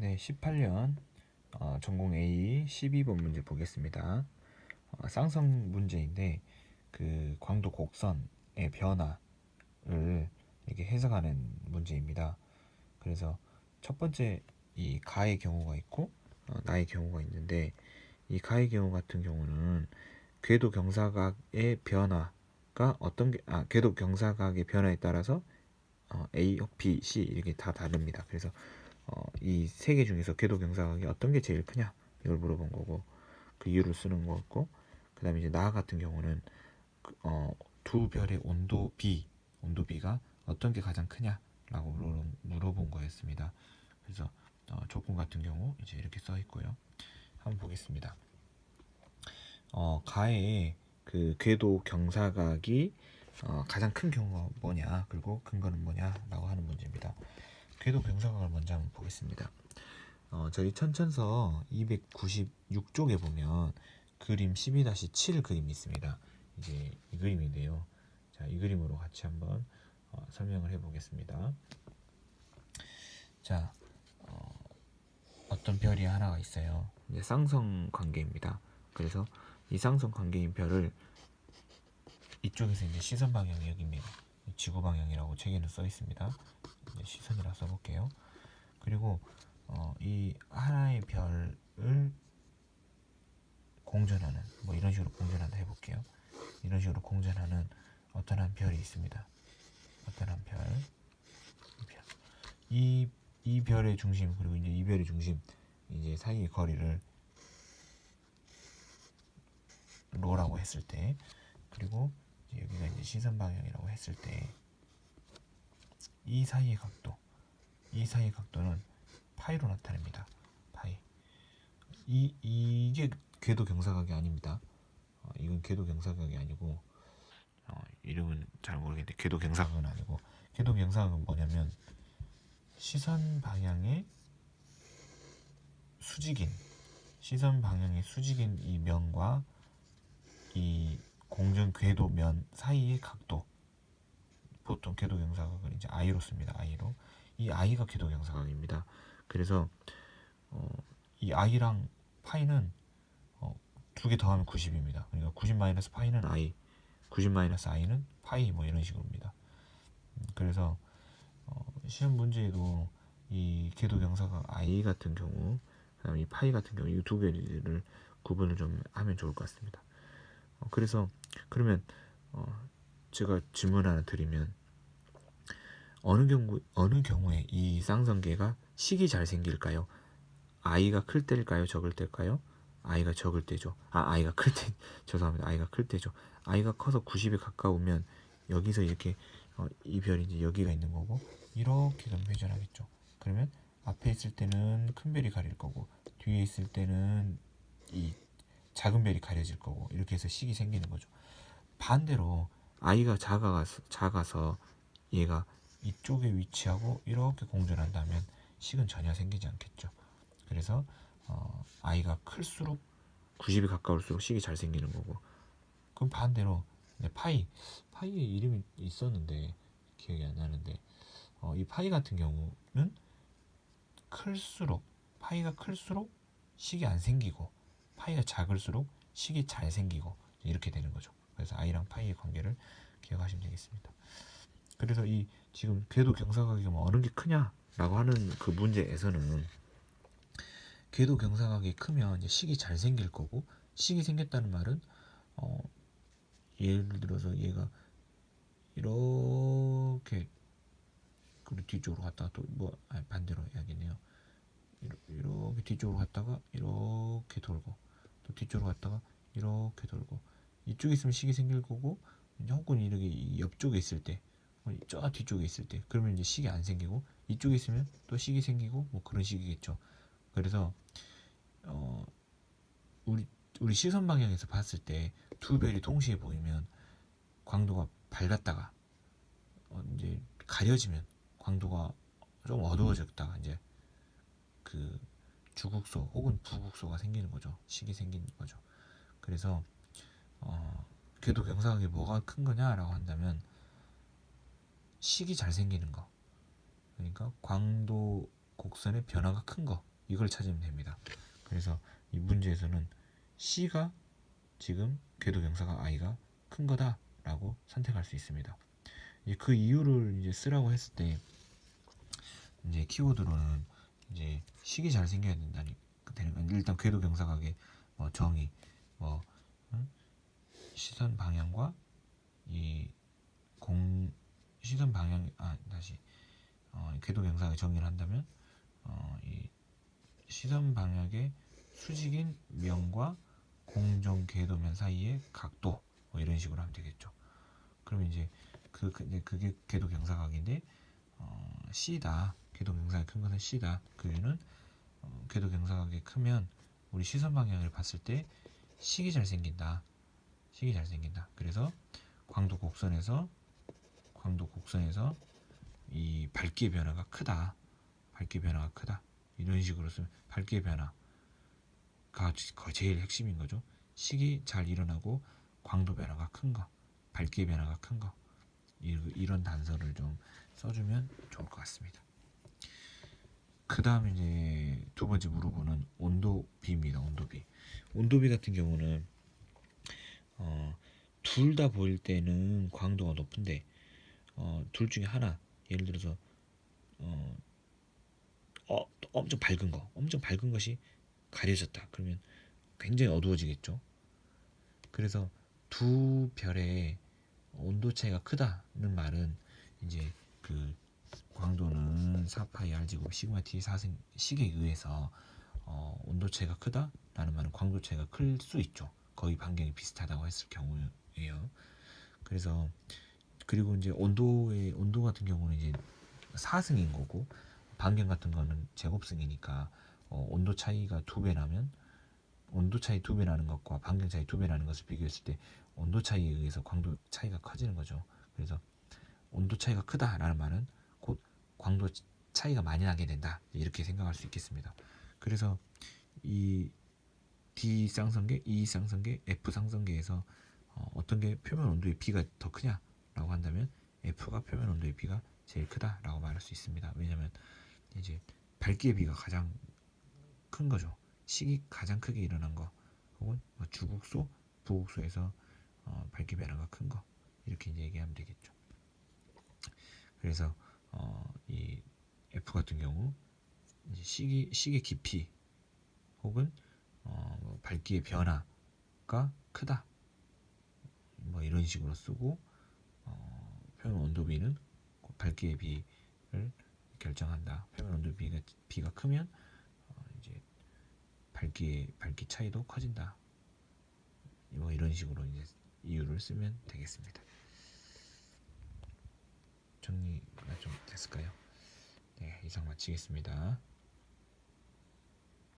네, 18년 전공 A 12번 문제 보겠습니다. 쌍성 문제인데 그 광도 곡선의 변화를 이렇게 해석하는 문제입니다. 그래서 첫 번째 이 가의 경우가 있고 나의 경우가 있는데, 이 가의 경우 같은 경우는 궤도 경사각의 변화가 궤도 경사각의 변화에 따라서 A, B, C 이렇게 다 다릅니다. 그래서 이 세 개 중에서 궤도 경사각이 어떤 게 제일 크냐 이걸 물어본 거고, 그 이유를 쓰는 거고, 그 다음에 이제 나 같은 경우는 두 별의 온도비가 어떤 게 가장 크냐라고 물어본 거였습니다. 그래서 조건 같은 경우 이제 이렇게 써 있고요. 한번 보겠습니다. 가의 그 궤도 경사각이 가장 큰 경우가 뭐냐, 그리고 근거는 뭐냐라고 하는 문제입니다. 궤도 경사각을 먼저 한번 보겠습니다. 저희 천천서 296쪽에 보면 그림 12-7 그림이 있습니다. 이제 이 그림인데요. 자, 이 그림으로 같이 한번 설명을 해보겠습니다. 자, 어떤 별이 하나가 있어요. 이제 쌍성 관계입니다. 그래서 이 쌍성 관계인 별을 이쪽에서 이제 시선 방향이 여기입니다. 지구 방향이라고 책에는 써 있습니다. 이제 시선이라 써볼게요. 그리고 이 하나의 별을 공전하는, 뭐 이런 식으로 공전한다 해볼게요. 이런 식으로 공전하는 어떤 한 별이 있습니다. 어떤 한 별, 이 별의 중심, 그리고 이제 이 별의 중심 이제 사이의 거리를 로라고 했을 때, 그리고 이제 여기가 이제 시선 방향이라고 했을 때, 이 사이의 각도는 파이로 나타냅니다. 파이. 이게 궤도 경사각이 아닙니다. 이건 궤도 경사각이 아니고, 이름은 잘 모르겠는데 궤도 경사각은 아니고, 궤도 경사각은 뭐냐면 시선 방향의 수직인 이 면과 이 공전 궤도 면 사이의 각도, 보통 궤도 경사각을 이제 I로 씁니다. I로. 이 I가 궤도 경사각입니다. 그래서 이 I랑 파이는 두 개 더하면 90입니다. 그러니까 90 마이너스 파이는 I, 90 마이너스 I는 파이, 뭐 이런 식으로입니다. 그래서 시험 문제에도 이 궤도 경사각 I 같은 경우, 그다음에 이 파이 같은 경우, 이 두 개를 구분을 좀 하면 좋을 것 같습니다. 그래서 그러면 제가 질문 하나 드리면, 어느 경우에 이 쌍성계가 식이 잘 생길까요? I가 클 때일까요? 적을 때일까요? I가 적을 때죠. I가 클 때, 죄송합니다. I가 클 때죠. I가 커서 90에 가까우면 여기서 이렇게 이 별이 이제 여기가 있는 거고, 이렇게 좀 회전하겠죠. 그러면 앞에 있을 때는 큰 별이 가릴 거고, 뒤에 있을 때는 이 작은 별이 가려질 거고, 이렇게 해서 식이 생기는 거죠. 반대로 I가 작아서 얘가 이쪽에 위치하고 이렇게 공전한다면 식은 전혀 생기지 않겠죠. 그래서 I가 클수록 90이 가까울수록 식이 잘 생기는 거고, 그럼 반대로 파이의 이름이 있었는데 기억이 안 나는데, 이 파이 같은 경우는 파이가 클수록 식이 안 생기고, 파이가 작을수록 식이 잘 생기고, 이렇게 되는 거죠. 그래서 I랑 파이의 관계를 기억하시면 되겠습니다. 그래서 이 지금 궤도 경사각이 어느 게 크냐라고 하는 그 문제에서는, 궤도 경사각이 크면 이제 식이 잘 생길 거고, 식이 생겼다는 말은 예를 들어서 얘가 이렇게 그리고 뒤쪽으로 갔다가 또 반대로 해야겠네요. 이렇게 뒤쪽으로 갔다가 이렇게 돌고, 또 뒤쪽으로 갔다가 이렇게 돌고, 이쪽에 있으면 식이 생길 거고, 혹은 이렇게 옆쪽에 있을 때, 저 뒤쪽에 있을 때, 그러면 이제 식이 안 생기고, 이쪽에 있으면 또 식이 생기고, 뭐 그런 식이겠죠. 그래서 우리 시선 방향에서 봤을 때 두 별이 동시에 보이면 광도가 밝았다가 이제 가려지면 광도가 좀 어두워졌다가 이제 그 주국소 혹은 부국소가 생기는 거죠. 식이 생기는 거죠. 그래서 궤도 경사각이 뭐가 큰 거냐라고 한다면 식이 잘 생기는 거, 그러니까 광도 곡선의 변화가 큰 거, 이걸 찾으면 됩니다. 그래서 이 문제에서는 C가 지금 궤도 경사가 I가 큰 거다라고 선택할 수 있습니다. 이제 그 이유를 이제 쓰라고 했을 때 이제 키워드로는 이제 식이 잘 생겨야 된다니 되는 건 일단 궤도 경사각의 뭐 정의 뭐 시선 방향과 이 공 시선 방향 다시 궤도 경사각의 정의를 한다면 이 시선 방향의 수직인 면과 공정 궤도면 사이의 각도 뭐 이런 식으로 하면 되겠죠. 그러면 이제 그게 궤도 경사각인데 C다. 궤도 경사각이 큰 것은 C다. 그 이유는 궤도 경사각이 크면 우리 시선 방향을 봤을 때 식이 잘 생긴다. 식이 잘 생긴다. 그래서 광도 곡선에서 이 밝기의 변화가 크다. 밝기의 변화가 크다. 이런 식으로 쓰면 밝기의 변화가 제일 핵심인 거죠. 식이 잘 일어나고 광도 변화가 큰 거, 밝기의 변화가 큰 거. 이런 단서를 좀 써주면 좋을 것 같습니다. 그 다음에 이제 두 번째 물어보는 온도비입니다. 온도비 같은 경우는 둘 다 보일 때는 광도가 높은데 둘 중에 하나 예를 들어서 엄청 밝은 것이 가려졌다. 그러면 굉장히 어두워지겠죠. 그래서 두 별의 온도 차이가 크다는 말은 이제 그 광도는 4파이 r 제곱 시그마 t 4승 식에 의해서 온도 차이가 크다라는 말은 광도 차이가 클 수 있죠. 거의 반경이 비슷하다고 했을 경우에요. 그래서 그리고 이제 온도 같은 경우는 이제 4승인 거고 반경 같은 거는 제곱승이니까 온도 차이가 2배 나면 온도 차이 2배 나는 것과 반경 차이 2배 나는 것을 비교했을 때 온도 차이에 의해서 광도 차이가 커지는 거죠. 그래서 온도 차이가 크다라는 말은 곧 광도 차이가 많이 나게 된다. 이렇게 생각할 수 있겠습니다. 그래서 이 D 쌍성계, E 쌍성계, F 쌍성계에서 어떤 게 표면 온도의 B가 더 크냐라고 한다면 F가 표면 온도의 B가 제일 크다라고 말할 수 있습니다. 왜냐하면 이제 밝기의 B가 가장 큰 거죠. 식이 가장 크게 일어난 거, 혹은 뭐 주곡소, 부곡소에서 밝기 변화가 큰 거 이렇게 이제 얘기하면 되겠죠. 그래서 이 F 같은 경우 이제 식의 깊이 혹은 뭐 밝기의 변화가 크다 뭐 이런 식으로 쓰고 표면 온도비는 밝기의 비를 결정한다. 표면 온도 비가 크면 이제 밝기 차이도 커진다. 뭐 이런 식으로 이제 이유를 쓰면 되겠습니다. 정리가 좀 됐을까요? 네, 이상 마치겠습니다.